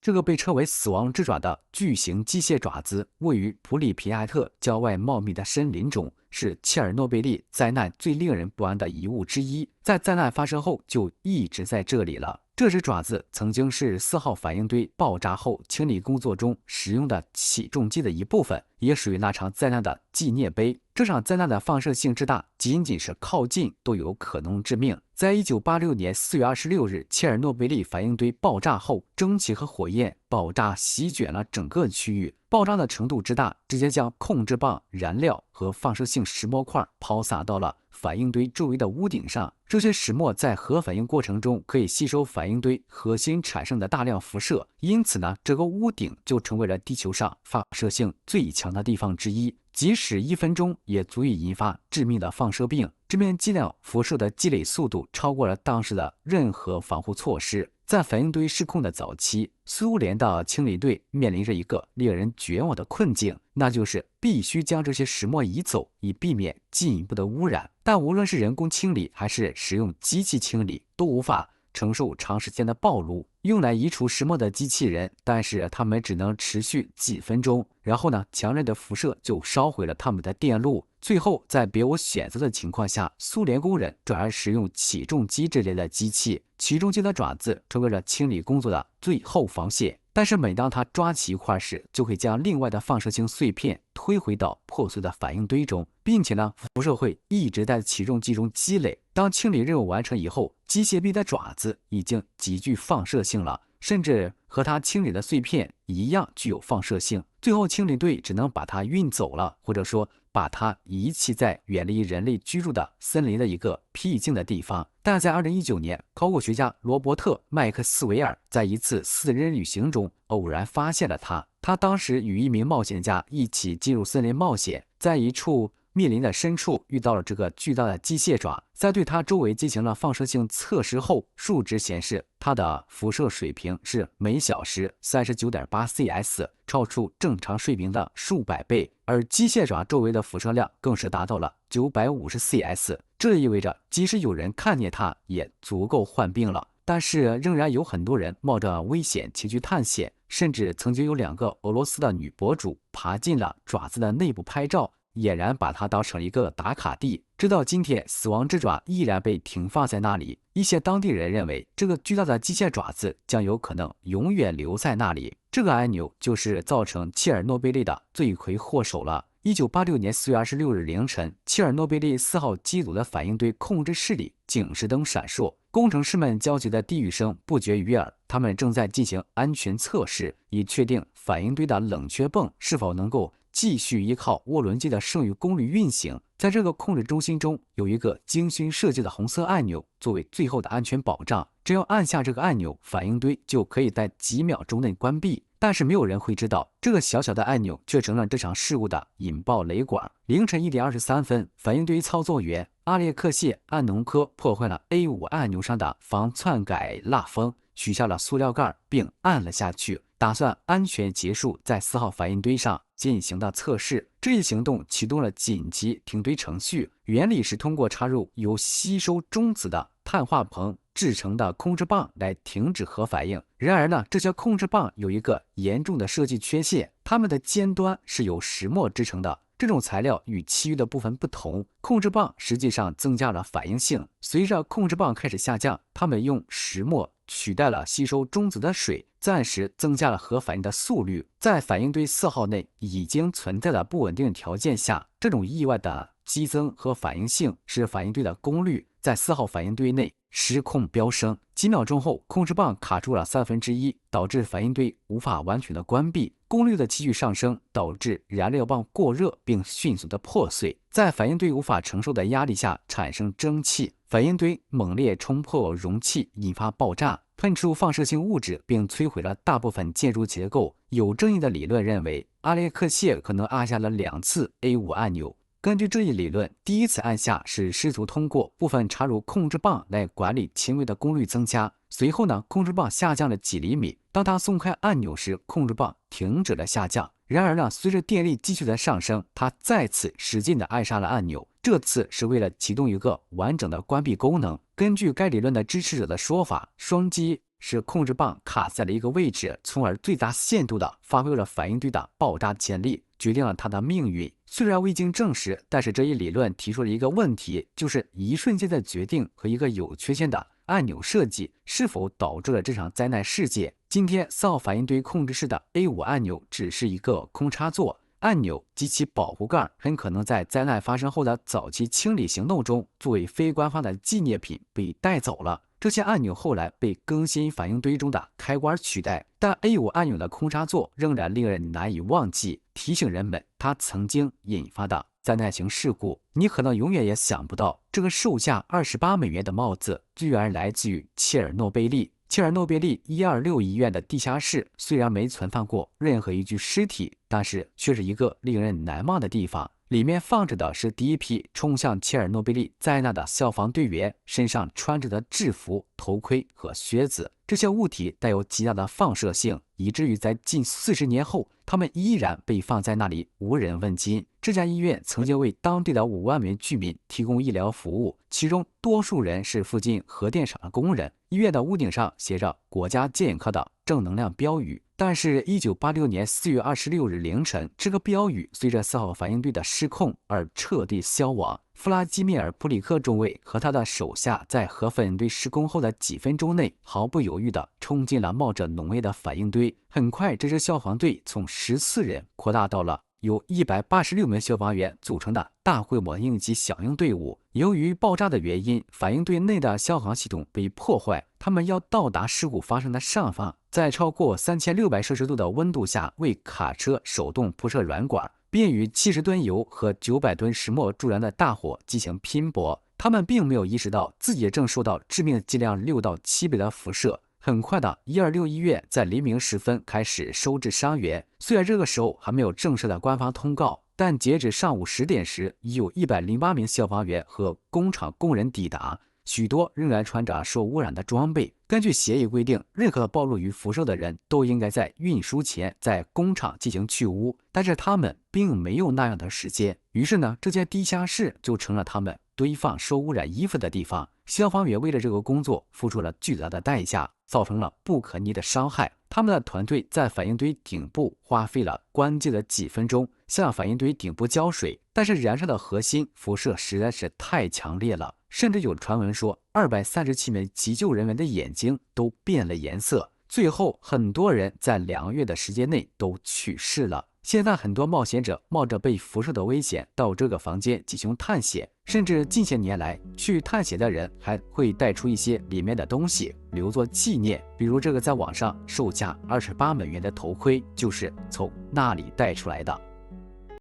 这个被称为死亡之爪的巨型机械爪子，位于普里皮亚特郊外茂密的森林中，是切尔诺贝利灾难最令人不安的遗物之一。在灾难发生后，就一直在这里了。这只爪子曾经是4号反应堆爆炸后清理工作中使用的起重机的一部分，也属于那场灾难的纪念碑。这场灾难的放射性之大，仅仅是靠近都有可能致命。在1986年4月26日，切尔诺贝利反应堆爆炸后，蒸汽和火焰爆炸席卷了整个区域。爆炸的程度之大，直接将控制棒、燃料和放射性石墨块抛洒到了反应堆周围的屋顶上。这些石墨在核反应过程中可以吸收反应堆核心产生的大量辐射，因此呢，这个屋顶就成为了地球上放射性最强的地方之一。即使1分钟也足以引发致命的放射病。这面剂量辐射的积累速度超过了当时的任何防护措施。在反应堆失控的早期，苏联的清理队面临着一个令人绝望的困境，那就是必须将这些石墨移走，以避免进一步的污染。但无论是人工清理还是使用机器清理，都无法承受长时间的暴露。用来移除石墨的机器人，但是它们只能持续几分钟，然后呢，强烈的辐射就烧毁了它们的电路。最后，在别无选择的情况下，苏联工人转而使用起重机这类的机器。起重机的爪子成为了清理工作的最后防线。但是每当它抓起一块时，就会将另外的放射性碎片推回到破碎的反应堆中，并且呢，辐射会一直在起重机中积累。当清理任务完成以后，机械臂的爪子已经极具放射性了，甚至和它清理的碎片一样具有放射性。最后，清理队只能把它运走了，或者说把它遗弃在远离人类居住的森林的一个僻静的地方。但在2019年，考古学家罗伯特·麦克斯韦尔在一次私人旅行中偶然发现了它。他当时与一名冒险家一起进入森林冒险，在一处密林的深处遇到了这个巨大的机械爪，在对它周围进行了放射性测试后，数值显示它的辐射水平是每小时39.8CS， 超出正常水平的数百倍，而机械爪周围的辐射量更是达到了950CS。这意味着即使有人看见它，也足够患病了。但是仍然有很多人冒着危险前去探险，甚至曾经有2个俄罗斯的女博主爬进了爪子的内部拍照，俨然把它当成一个打卡地。直到今天，死亡之爪依然被停放在那里。一些当地人认为，这个巨大的机械爪子将有可能永远留在那里。这个按钮就是造成切尔诺贝利的罪魁祸首了。1986年4月26日凌晨，切尔诺贝利4号机组的反应堆控制室里警示灯闪烁，工程师们焦急的低语声不绝于耳。他们正在进行安全测试，以确定反应堆的冷却泵是否能够继续依靠涡轮机的剩余功率运行。在这个控制中心中，有一个精心设计的红色按钮，作为最后的安全保障。只要按下这个按钮，反应堆就可以在几秒钟内关闭。但是没有人会知道，这个小小的按钮却成了这场事故的引爆雷管。凌晨1点23分，反应堆操作员阿列克谢·安农科破坏了 A5 按钮上的防篡改蜡封，取下了塑料盖并按了下去，打算安全结束在4号反应堆上进行的测试。这一行动启动了紧急停堆程序，原理是通过插入由吸收中子的碳化硼制成的控制棒来停止核反应。然而呢，这些控制棒有一个严重的设计缺陷，它们的尖端是由石墨制成的。这种材料与其余的部分不同，控制棒实际上增加了反应性。随着控制棒开始下降，它们用石墨取代了吸收中子的水，暂时增加了核反应的速率。在反应堆4号内已经存在的不稳定条件下，这种意外的激增和反应性使反应堆的功率在4号反应堆内失控飙升。几秒钟后，控制棒卡住了1/3，导致反应堆无法完全的关闭。功率的急剧上升导致燃料棒过热并迅速的破碎，在反应堆无法承受的压力下产生蒸汽，反应堆猛烈冲破容器，引发爆炸，喷出放射性物质，并摧毁了大部分建筑结构。有争议的理论认为，阿列克谢可能按下了2次 A5 按钮。根据这一理论，第一次按下是试图通过部分插入控制棒来管理轻微的功率增加，随后呢，控制棒下降了几厘米。当它松开按钮时，控制棒停止了下降。然而呢，随着电力继续的上升，它再次使劲地按下了按钮，这次是为了启动一个完整的关闭功能。根据该理论的支持者的说法，双击使控制棒卡在了一个位置，从而最大限度地发挥了反应堆的爆炸潜力，决定了它的命运。虽然未经证实，但是这一理论提出了一个问题，就是一瞬间的决定和一个有缺陷的按钮设计是否导致了这场灾难事件。今天4号反应堆控制室的 A5 按钮只是一个空插座，按钮及其保护盖很可能在灾难发生后的早期清理行动中作为非官方的纪念品被带走了。这些按钮后来被更新反应堆中的开关取代，但 A5 按钮的空插座仍然令人难以忘记，提醒人们它曾经引发的灾难性事故。你可能永远也想不到，这个售价28美元的帽子居然来自于切尔诺贝利。切尔诺贝利126医院的地下室虽然没存放过任何一具尸体，但是却是一个令人难忘的地方。里面放着的是第一批冲向切尔诺贝利灾难的消防队员身上穿着的制服、头盔和靴子。这些物体带有极大的放射性，以至于在近40年后，它们依然被放在那里无人问津。这家医院曾经为当地的5万名居民提供医疗服务，其中多数人是附近核电厂的工人。医院的屋顶上写着国家健康的正能量标语，但是1986年4月26日凌晨，这个标语随着4号反应堆的失控而彻底消亡。弗拉基米尔·普里克中尉和他的手下在核反应堆施工后的几分钟内，毫不犹豫地冲进了冒着浓烟的反应堆。很快，这支消防队从14人扩大到了由186名消防员组成的大规模应急响应队伍。由于爆炸的原因，反应堆内的消防系统被破坏，他们要到达事故发生的上方，在超过3600摄氏度的温度下为卡车手动铺设软管，并与70吨油和900吨石墨助燃的大火进行拼搏。他们并没有意识到自己正受到致命剂量6到7倍的辐射。很快的，126医院在黎明时分开始收治伤员。虽然这个时候还没有正式的官方通告，但截止上午10点时，已有108名消防员和工厂工人抵达，许多仍然穿着受污染的装备。根据协议规定，任何暴露于辐射的人都应该在运输前在工厂进行去污，但是他们并没有那样的时间。于是呢，这间地下室就成了他们堆放受污染衣服的地方。消防员为了这个工作付出了巨大的代价，造成了不可逆的伤害。他们的团队在反应堆顶部花费了关键的几分钟，向反应堆顶部浇水，但是燃烧的核心辐射实在是太强烈了，甚至有传闻说237名急救人员的眼睛都变了颜色。最后，很多人在2个月的时间内都去世了。现在很多冒险者冒着被辐射的危险到这个房间进行探险，甚至近些年来去探险的人还会带出一些里面的东西留作纪念，比如这个在网上售价28美元的头盔就是从那里带出来的。